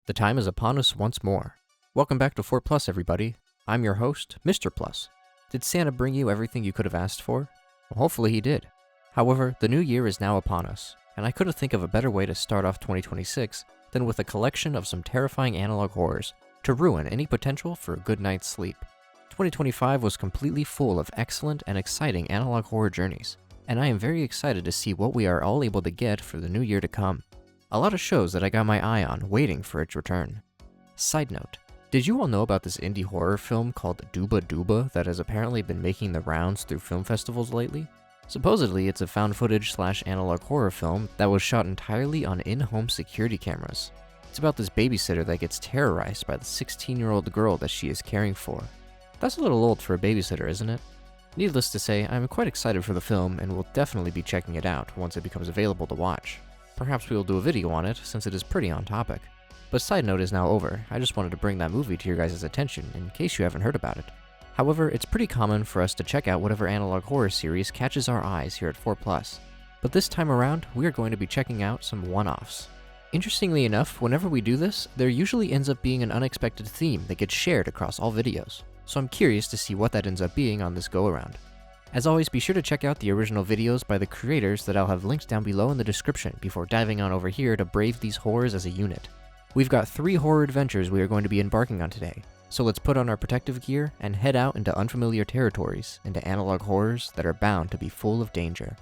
The time is upon us once more. Welcome back to 4 Plus, everybody. I'm your host, Mr. Plus. Did Santa bring you everything you could have asked for? Well, hopefully he did. However, the new year is now upon us, and I couldn't think of a better way to start off 2026 than with a collection of some terrifying analog horrors to ruin any potential for a good night's sleep. 2025 was completely full of excellent and exciting analog horror journeys, and I am very excited to see what we are all able to get for the new year to come. A lot of shows that I got my eye on waiting for its return. Side note, did you all know about this indie horror film called Duba Duba that has apparently been making the rounds through film festivals lately? Supposedly, it's a found footage / analog horror film that was shot entirely on in-home security cameras. It's about this babysitter that gets terrorized by the 16-year-old girl that she is caring for. That's a little old for a babysitter, isn't it? Needless to say, I'm quite excited for the film and will definitely be checking it out once it becomes available to watch. Perhaps we will do a video on it since it is pretty on topic. But side note is now over. I just wanted to bring that movie to your guys' attention in case you haven't heard about it. However, it's pretty common for us to check out whatever analog horror series catches our eyes here at 4 Plus. But this time around, we are going to be checking out some one-offs. Interestingly enough, whenever we do this, there usually ends up being an unexpected theme that gets shared across all videos. So I'm curious to see what that ends up being on this go-around. As always, be sure to check out the original videos by the creators that I'll have linked down below in the description before diving on over here to brave these horrors as a unit. We've got 3 horror adventures we are going to be embarking on today, so let's put on our protective gear and head out into unfamiliar territories, into analog horrors that are bound to be full of danger.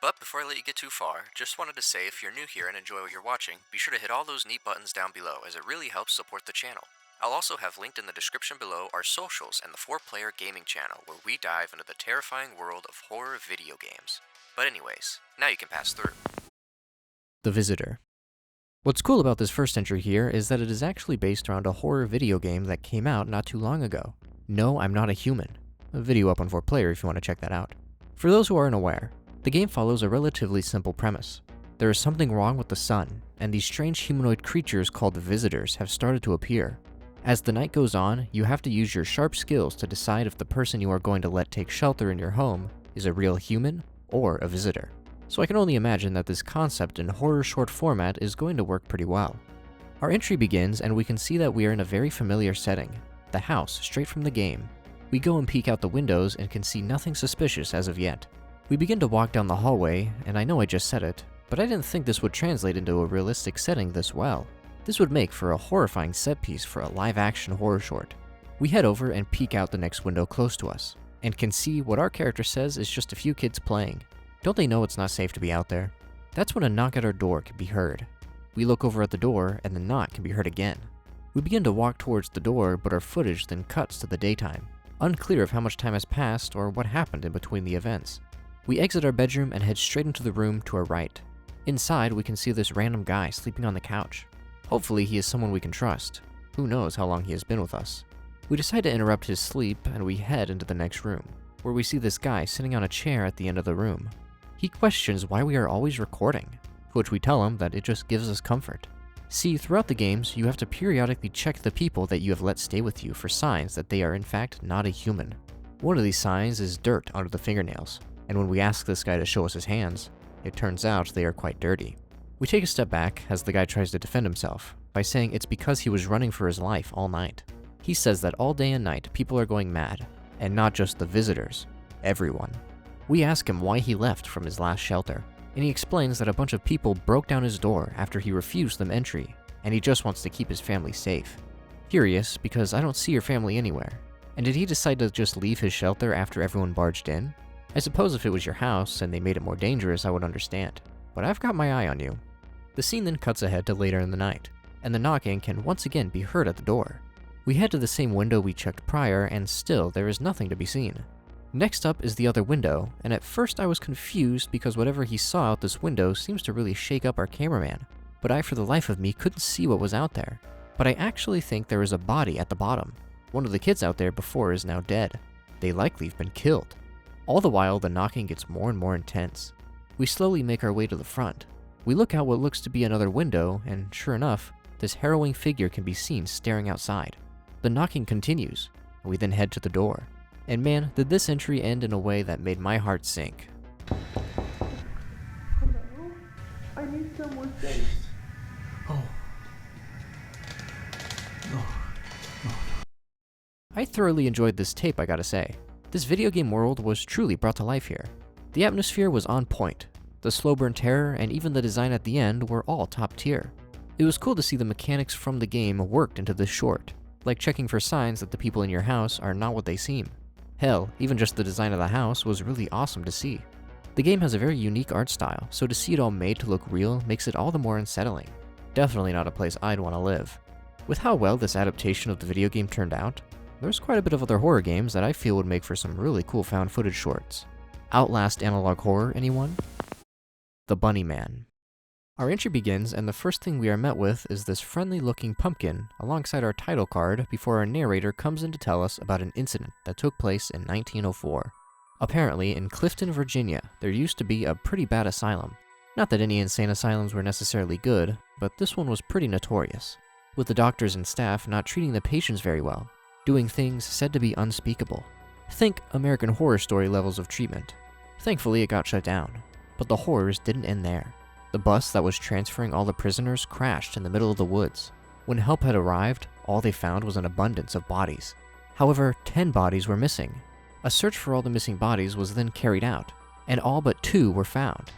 But before I let you get too far, just wanted to say if you're new here and enjoy what you're watching, be sure to hit all those neat buttons down below as it really helps support the channel. I'll also have linked in the description below our socials and the 4-player gaming channel where we dive into the terrifying world of horror video games. But anyways, now you can pass through. The Visitor. What's cool about this first entry here is that it is actually based around a horror video game that came out not too long ago. No, I'm Not a Human. A video up on 4Player if you want to check that out. For those who aren't aware, the game follows a relatively simple premise. There is something wrong with the sun, and these strange humanoid creatures called visitors have started to appear. As the night goes on, you have to use your sharp skills to decide if the person you are going to let take shelter in your home is a real human or a visitor. So I can only imagine that this concept in horror short format is going to work pretty well. Our entry begins and we can see that we are in a very familiar setting, the house straight from the game. We go and peek out the windows and can see nothing suspicious as of yet. We begin to walk down the hallway, and I know I just said it, but I didn't think this would translate into a realistic setting this well. This would make for a horrifying set piece for a live-action horror short. We head over and peek out the next window close to us, and can see what our character says is just a few kids playing. Don't they know it's not safe to be out there? That's when a knock at our door can be heard. We look over at the door, and the knock can be heard again. We begin to walk towards the door, but our footage then cuts to the daytime, unclear of how much time has passed or what happened in between the events. We exit our bedroom and head straight into the room to our right. Inside, we can see this random guy sleeping on the couch. Hopefully he is someone we can trust. Who knows how long he has been with us. We decide to interrupt his sleep and we head into the next room, where we see this guy sitting on a chair at the end of the room. He questions why we are always recording, to which we tell him that it just gives us comfort. See, throughout the games, you have to periodically check the people that you have let stay with you for signs that they are in fact not a human. One of these signs is dirt under the fingernails, and when we ask this guy to show us his hands, it turns out they are quite dirty. We take a step back as the guy tries to defend himself by saying it's because he was running for his life all night. He says that all day and night people are going mad, and not just the visitors, everyone. We ask him why he left from his last shelter, and he explains that a bunch of people broke down his door after he refused them entry, and he just wants to keep his family safe. Curious, because I don't see your family anywhere. And did he decide to just leave his shelter after everyone barged in? I suppose if it was your house and they made it more dangerous, I would understand. But I've got my eye on you. The scene then cuts ahead to later in the night, and the knocking can once again be heard at the door. We head to the same window we checked prior, and still there is nothing to be seen. Next up is the other window, and at first I was confused because whatever he saw out this window seems to really shake up our cameraman, but I for the life of me couldn't see what was out there. But I actually think there is a body at the bottom. One of the kids out there before is now dead. They likely have been killed. All the while, the knocking gets more and more intense. We slowly make our way to the front. We look out what looks to be another window, and sure enough, this harrowing figure can be seen staring outside. The knocking continues, and we then head to the door. And man, did this entry end in a way that made my heart sink. Hello? I need somewhere safe. Oh, I thoroughly enjoyed this tape, I gotta say. This video game world was truly brought to life here. The atmosphere was on point. The slow burn terror and even the design at the end were all top tier. It was cool to see the mechanics from the game worked into this short, like checking for signs that the people in your house are not what they seem. Hell, even just the design of the house was really awesome to see. The game has a very unique art style, so to see it all made to look real makes it all the more unsettling. Definitely not a place I'd want to live. With how well this adaptation of the video game turned out, there's quite a bit of other horror games that I feel would make for some really cool found footage shorts. Outlast analog horror, anyone? The Bunny Man. Our entry begins, and the first thing we are met with is this friendly looking pumpkin alongside our title card before our narrator comes in to tell us about an incident that took place in 1904. Apparently, in Clifton, Virginia, there used to be a pretty bad asylum. Not that any insane asylums were necessarily good, but this one was pretty notorious, with the doctors and staff not treating the patients very well, doing things said to be unspeakable. Think American Horror Story levels of treatment. Thankfully, it got shut down, but the horrors didn't end there. The bus that was transferring all the prisoners crashed in the middle of the woods. When help had arrived, all they found was an abundance of bodies. However, 10 bodies were missing. A search for all the missing bodies was then carried out, and all but 2 were found.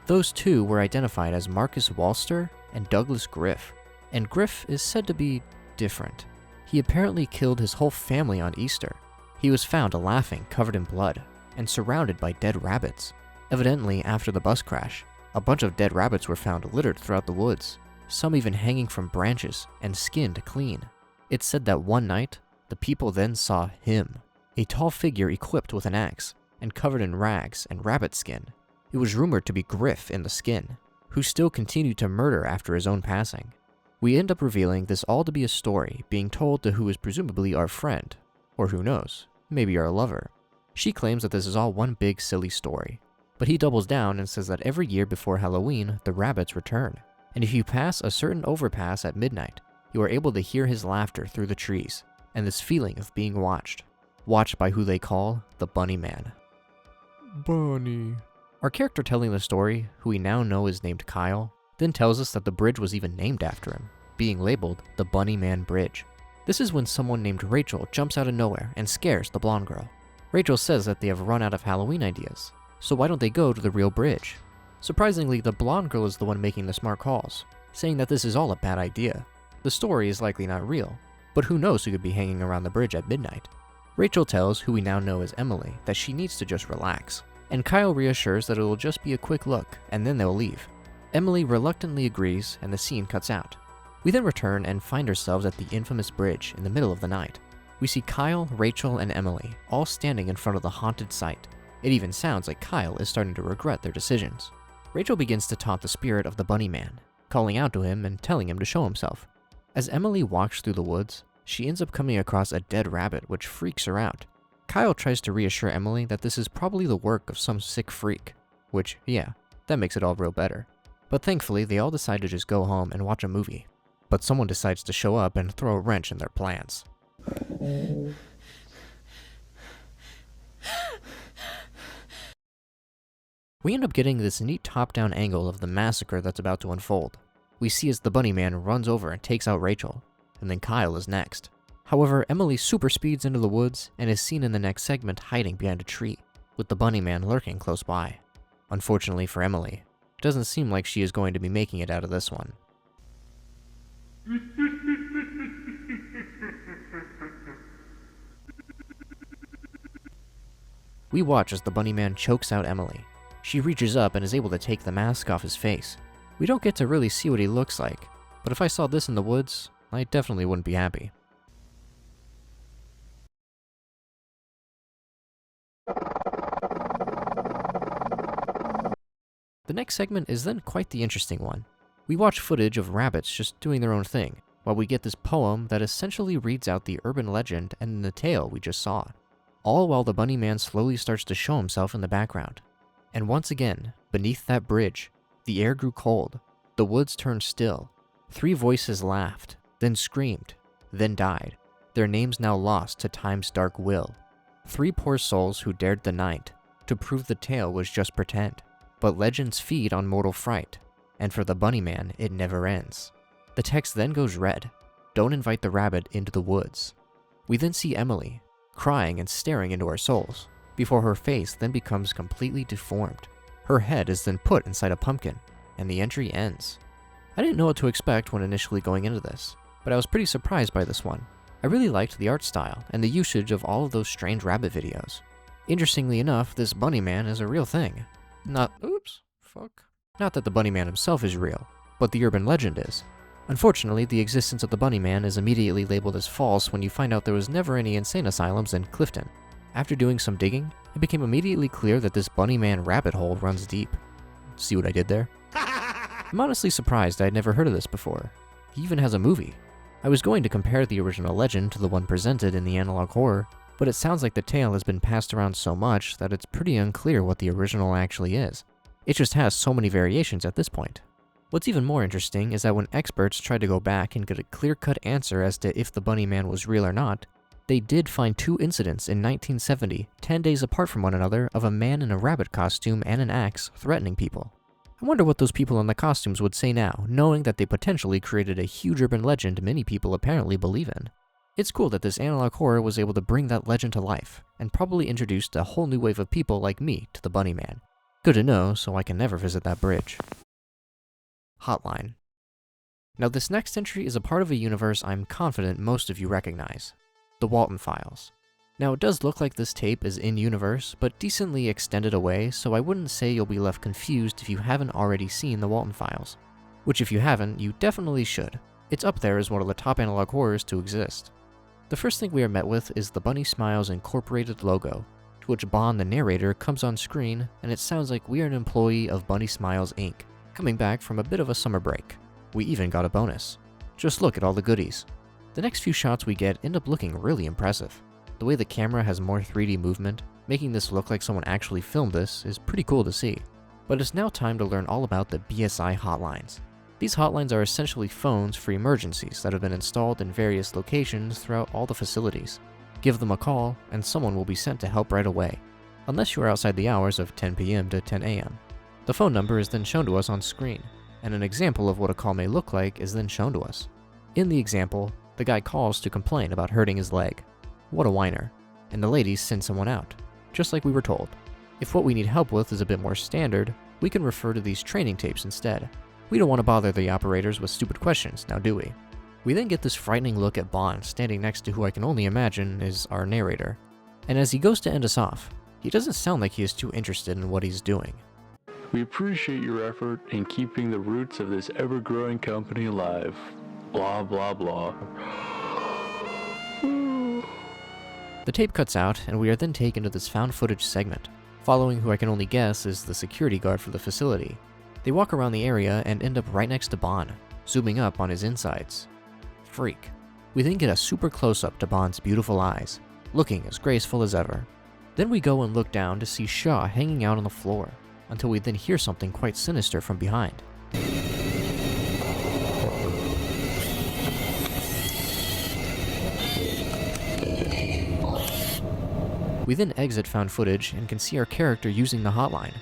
Those 2 were identified as Marcus Walster and Douglas Griff, and Griff is said to be different. He apparently killed his whole family on Easter. He was found laughing, covered in blood, and surrounded by dead rabbits. Evidently, after the bus crash, a bunch of dead rabbits were found littered throughout the woods, some even hanging from branches and skinned clean. It's said that one night, the people then saw him, a tall figure equipped with an axe and covered in rags and rabbit skin. It was rumored to be Griff in the skin, who still continued to murder after his own passing. We end up revealing this all to be a story being told to who is presumably our friend, or who knows, maybe our lover. She claims that this is all one big silly story, but he doubles down and says that every year before Halloween, the rabbits return, and if you pass a certain overpass at midnight, you are able to hear his laughter through the trees, and this feeling of being watched by who they call the Bunny Man. Bunny. Our character telling the story, who we now know is named Kyle, then tells us that the bridge was even named after him, being labeled the Bunny Man Bridge. This is when someone named Rachel jumps out of nowhere and scares the blonde girl. Rachel says that they have run out of Halloween ideas, so why don't they go to the real bridge? Surprisingly, the blonde girl is the one making the smart calls, saying that this is all a bad idea. The story is likely not real, but who knows who could be hanging around the bridge at midnight. Rachel tells who we now know as Emily that she needs to just relax, and Kyle reassures that it will just be a quick look and then they'll leave. Emily reluctantly agrees and the scene cuts out. We then return and find ourselves at the infamous bridge in the middle of the night. We see Kyle, Rachel, and Emily all standing in front of the haunted site. It even sounds like Kyle is starting to regret their decisions. Rachel begins to taunt the spirit of the Bunny Man, calling out to him and telling him to show himself. As Emily walks through the woods, she ends up coming across a dead rabbit which freaks her out. Kyle tries to reassure Emily that this is probably the work of some sick freak, which, yeah, that makes it all real better. But thankfully, they all decide to just go home and watch a movie. But someone decides to show up and throw a wrench in their plans. We end up getting this neat top-down angle of the massacre that's about to unfold. We see as the Bunny Man runs over and takes out Rachel, and then Kyle is next. However, Emily super speeds into the woods and is seen in the next segment hiding behind a tree, with the Bunny Man lurking close by. Unfortunately for Emily, it doesn't seem like she is going to be making it out of this one. We watch as the Bunny Man chokes out Emily. She reaches up and is able to take the mask off his face. We don't get to really see what he looks like, but if I saw this in the woods, I definitely wouldn't be happy. The next segment is then quite the interesting one. We watch footage of rabbits just doing their own thing, while we get this poem that essentially reads out the urban legend and the tale we just saw. All while the Bunny Man slowly starts to show himself in the background. And once again, beneath that bridge, the air grew cold, the woods turned still. 3 voices laughed, then screamed, then died, their names now lost to time's dark will. 3 poor souls who dared the night, to prove the tale was just pretend. But legends feed on mortal fright, and for the Bunny Man, it never ends. The text then goes red. Don't invite the rabbit into the woods. We then see Emily, crying and staring into our souls, before her face then becomes completely deformed. Her head is then put inside a pumpkin, and the entry ends. I didn't know what to expect when initially going into this, but I was pretty surprised by this one. I really liked the art style and the usage of all of those strange rabbit videos. Interestingly enough, this bunny man is a real thing. Not that the bunny man himself is real, but the urban legend is. Unfortunately, the existence of the bunny man is immediately labeled as false when you find out there was never any insane asylums in Clifton. After doing some digging, it became immediately clear that this bunny man rabbit hole runs deep. See what I did there? I'm honestly surprised I had never heard of this before. He even has a movie. I was going to compare the original legend to the one presented in the analog horror, but it sounds like the tale has been passed around so much that it's pretty unclear what the original actually is. It just has so many variations at this point. What's even more interesting is that when experts tried to go back and get a clear-cut answer as to if the bunny man was real or not, they did find 2 incidents in 1970, 10 days apart from one another, of a man in a rabbit costume and an axe threatening people. I wonder what those people in the costumes would say now, knowing that they potentially created a huge urban legend many people apparently believe in. It's cool that this analog horror was able to bring that legend to life, and probably introduced a whole new wave of people like me to the bunny man. Good to know, so I can never visit that bridge. Hotline. Now this next entry is a part of a universe I'm confident most of you recognize. The Walten Files. Now it does look like this tape is in-universe, but decently extended away, so I wouldn't say you'll be left confused if you haven't already seen the Walten Files. Which if you haven't, you definitely should. It's up there as one of the top analog horrors to exist. The first thing we are met with is the Bunny Smiles Incorporated logo, to which Bond the narrator comes on screen, and it sounds like we are an employee of Bunny Smiles Inc., coming back from a bit of a summer break. We even got a bonus. Just look at all the goodies. The next few shots we get end up looking really impressive. The way the camera has more 3D movement, making this look like someone actually filmed this, is pretty cool to see. But it's now time to learn all about the BSI hotlines. These hotlines are essentially phones for emergencies that have been installed in various locations throughout all the facilities. Give them a call, and someone will be sent to help right away, unless you are outside the hours of 10 p.m. to 10 a.m. The phone number is then shown to us on screen, and an example of what a call may look like is then shown to us. In the example, the guy calls to complain about hurting his leg. What a whiner. And the ladies send someone out, just like we were told. If what we need help with is a bit more standard, we can refer to these training tapes instead. We don't want to bother the operators with stupid questions, now do we? We then get this frightening look at Bond standing next to who I can only imagine is our narrator. And as he goes to end us off, he doesn't sound like he is too interested in what he's doing. We appreciate your effort in keeping the roots of this ever-growing company alive. Blah, blah, blah. The tape cuts out, and we are then taken to this found footage segment, following who I can only guess is the security guard for the facility. They walk around the area and end up right next to Bond, zooming up on his insides. Freak. We then get a super close-up to Bond's beautiful eyes, looking as graceful as ever. Then we go and look down to see Shaw hanging out on the floor, until we then hear something quite sinister from behind. We then exit found footage and can see our character using the hotline.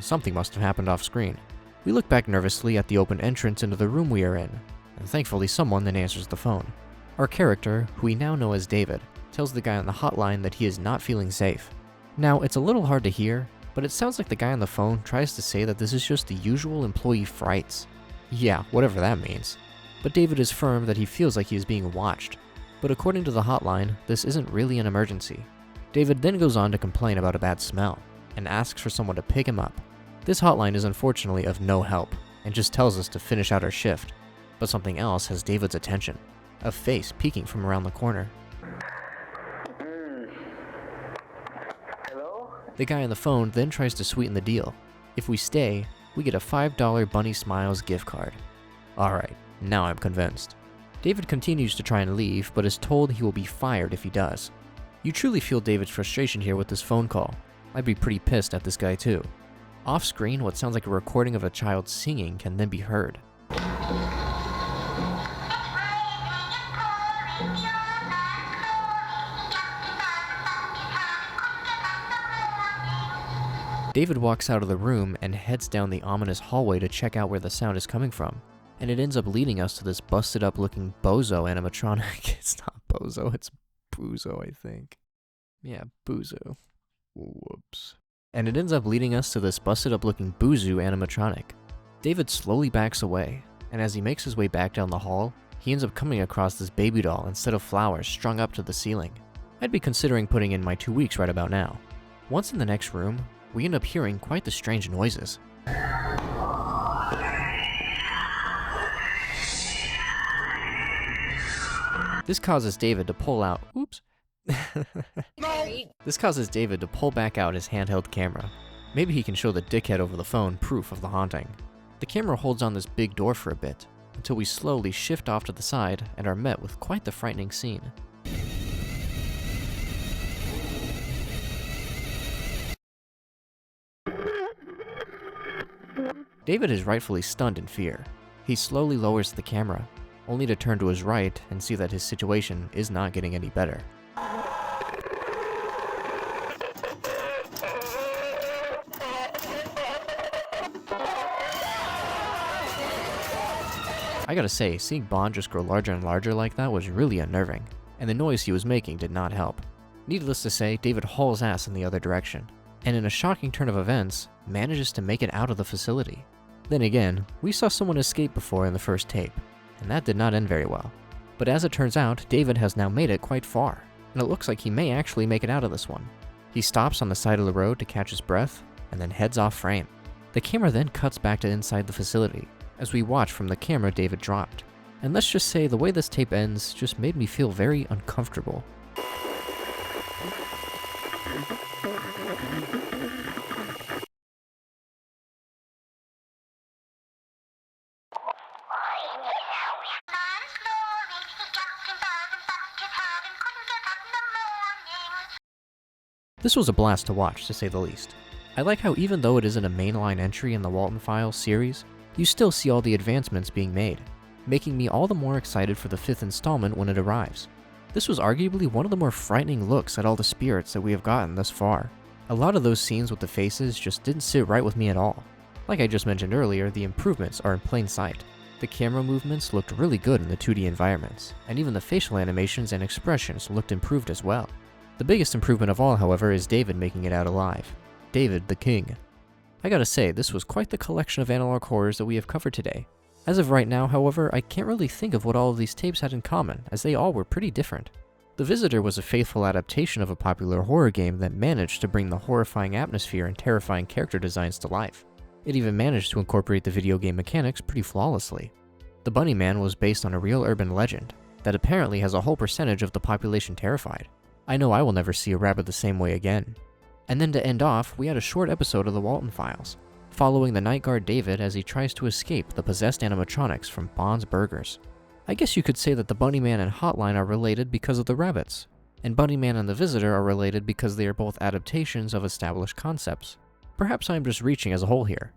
Something must have happened off screen. We look back nervously at the open entrance into the room we are in, and thankfully someone then answers the phone. Our character, who we now know as David, tells the guy on the hotline that he is not feeling safe. Now, it's a little hard to hear, but it sounds like the guy on the phone tries to say that this is just the usual employee frights. Yeah, whatever that means. But David is firm that he feels like he is being watched. But according to the hotline, this isn't really an emergency. David then goes on to complain about a bad smell, and asks for someone to pick him up. This hotline is unfortunately of no help, and just tells us to finish out our shift. But something else has David's attention. A face peeking from around the corner. Hello? The guy on the phone then tries to sweeten the deal. If we stay, we get a $5 Bunny Smiles gift card. Alright, now I'm convinced. David continues to try and leave, but is told he will be fired if he does. You truly feel David's frustration here with this phone call. I'd be pretty pissed at this guy too. Off screen, what sounds like a recording of a child singing can then be heard. David walks out of the room and heads down the ominous hallway to check out where the sound is coming from, and it ends up leading us to this busted up looking bozo animatronic. It's not bozo, it's Buzo, I think. Yeah, Buzo. Whoops. And it ends up leading us to this busted up looking Buzu animatronic. David slowly backs away, and as he makes his way back down the hall, he ends up coming across this baby doll instead of flowers strung up to the ceiling. I'd be considering putting in my 2 weeks right about now. Once in the next room, we end up hearing quite the strange noises. This causes David to pull out, oops. This causes David to pull back out his handheld camera. Maybe he can show the dickhead over the phone proof of the haunting. The camera holds on this big door for a bit, until we slowly shift off to the side and are met with quite the frightening scene. David is rightfully stunned in fear. He slowly lowers the camera, only to turn to his right and see that his situation is not getting any better. I gotta say, seeing Bond just grow larger and larger like that was really unnerving, and the noise he was making did not help. Needless to say, David hauls ass in the other direction, and in a shocking turn of events, manages to make it out of the facility. Then again, we saw someone escape before in the first tape, and that did not end very well. But as it turns out, David has now made it quite far, and it looks like he may actually make it out of this one. He stops on the side of the road to catch his breath, and then heads off frame. The camera then cuts back to inside the facility, as we watch from the camera David dropped. And let's just say the way this tape ends just made me feel very uncomfortable. This was a blast to watch, to say the least. I like how even though it isn't a mainline entry in the Walten Files series, you still see all the advancements being made, making me all the more excited for the 5th installment when it arrives. This was arguably one of the more frightening looks at all the spirits that we have gotten thus far. A lot of those scenes with the faces just didn't sit right with me at all. Like I just mentioned earlier, the improvements are in plain sight. The camera movements looked really good in the 2D environments, and even the facial animations and expressions looked improved as well. The biggest improvement of all, however, is David making it out alive. David the King. I gotta say, this was quite the collection of analog horrors that we have covered today. As of right now, however, I can't really think of what all of these tapes had in common, as they all were pretty different. The Visitor was a faithful adaptation of a popular horror game that managed to bring the horrifying atmosphere and terrifying character designs to life. It even managed to incorporate the video game mechanics pretty flawlessly. The Bunny Man was based on a real urban legend that apparently has a whole percentage of the population terrified. I know I will never see a rabbit the same way again. And then to end off, we had a short episode of the Walten Files, following the night guard David as he tries to escape the possessed animatronics from Bond's Burgers. I guess you could say that the Bunny Man and Hotline are related because of the rabbits, and Bunny Man and the Visitor are related because they are both adaptations of established concepts. Perhaps I am just reaching as a whole here.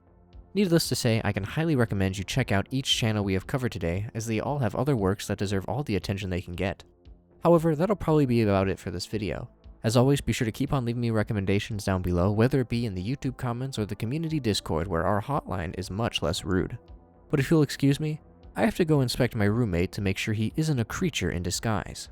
Needless to say, I can highly recommend you check out each channel we have covered today, as they all have other works that deserve all the attention they can get. However, that'll probably be about it for this video. As always, be sure to keep on leaving me recommendations down below, whether it be in the YouTube comments or the community Discord where our hotline is much less rude. But if you'll excuse me, I have to go inspect my roommate to make sure he isn't a creature in disguise.